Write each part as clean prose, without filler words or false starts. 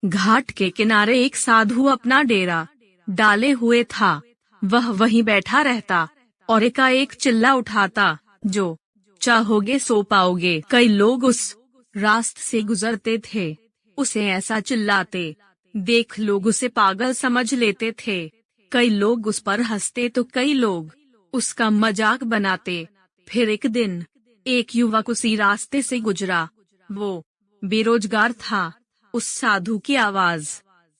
घाट के किनारे एक साधु अपना डेरा डाले हुए था। वह वहीं बैठा रहता और एकाएक चिल्ला उठाता, जो चाहोगे सो पाओगे। कई लोग उस रास्ते से गुजरते थे, उसे ऐसा चिल्लाते देख लोग उसे पागल समझ लेते थे। कई लोग उस पर हंसते तो कई लोग उसका मजाक बनाते। फिर एक दिन एक युवक उसी रास्ते से गुजरा। वो बेरोजगार था। उस साधु की आवाज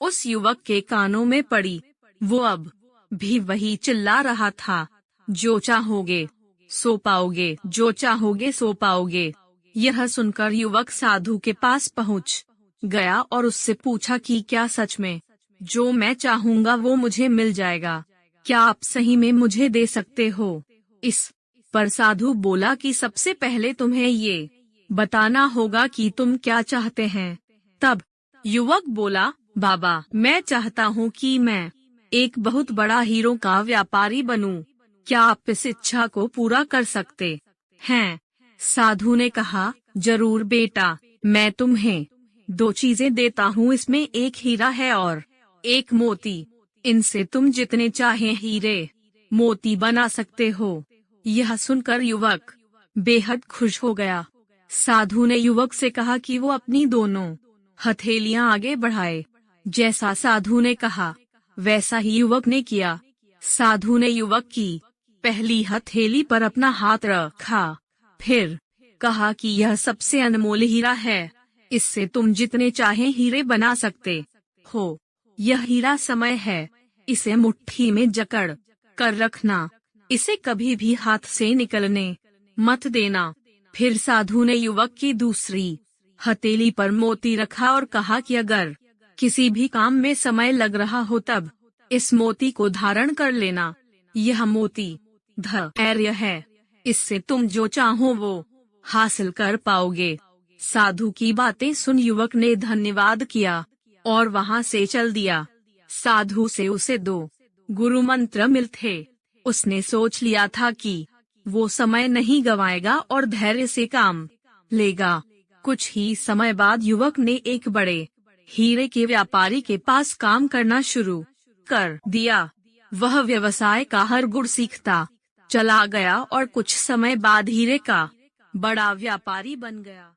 उस युवक के कानों में पड़ी। वो अब भी वही चिल्ला रहा था, जो चाहोगे सो पाओगे, जो चाहोगे सो पाओगे। यह सुनकर युवक साधु के पास पहुंच गया और उससे पूछा कि क्या सच में जो मैं चाहूंगा वो मुझे मिल जाएगा? क्या आप सही में मुझे दे सकते हो? इस पर साधु बोला कि सबसे पहले तुम्हें ये बताना होगा कि तुम क्या चाहते हैं। तब युवक बोला, बाबा, मैं चाहता हूँ कि मैं एक बहुत बड़ा हीरो का व्यापारी बनूं। क्या आप इस इच्छा को पूरा कर सकते हैं? साधु ने कहा, जरूर बेटा, मैं तुम्हें 2 चीजें देता हूँ। इसमें एक हीरा है और एक मोती। इनसे तुम जितने चाहे हीरे मोती बना सकते हो। यह सुनकर युवक बेहद खुश हो गया। साधु ने युवक से कहा कि वो अपनी दोनों हथेलियां आगे बढ़ाए। जैसा साधु ने कहा वैसा ही युवक ने किया। साधु ने युवक की पहली हथेली पर अपना हाथ रखा, फिर कहा कि यह सबसे अनमोल हीरा है। इससे तुम जितने चाहे हीरे बना सकते हो। यह हीरा समय है। इसे मुट्ठी में जकड़ कर रखना। इसे कभी भी हाथ से निकलने मत देना। फिर साधु ने युवक की दूसरी हथेली पर मोती रखा और कहा कि अगर किसी भी काम में समय लग रहा हो तब इस मोती को धारण कर लेना। यह मोती धैर्य है। इससे तुम जो चाहो वो हासिल कर पाओगे। साधु की बातें सुन युवक ने धन्यवाद किया और वहां से चल दिया। साधु से उसे 2 गुरु मंत्र मिले थे। उसने सोच लिया था कि वो समय नहीं गंवाएगा और धैर्य से काम लेगा। कुछ ही समय बाद युवक ने एक बड़े हीरे के व्यापारी के पास काम करना शुरू कर दिया। वह व्यवसाय का हर गुण सीखता चला गया और कुछ समय बाद हीरे का बड़ा व्यापारी बन गया।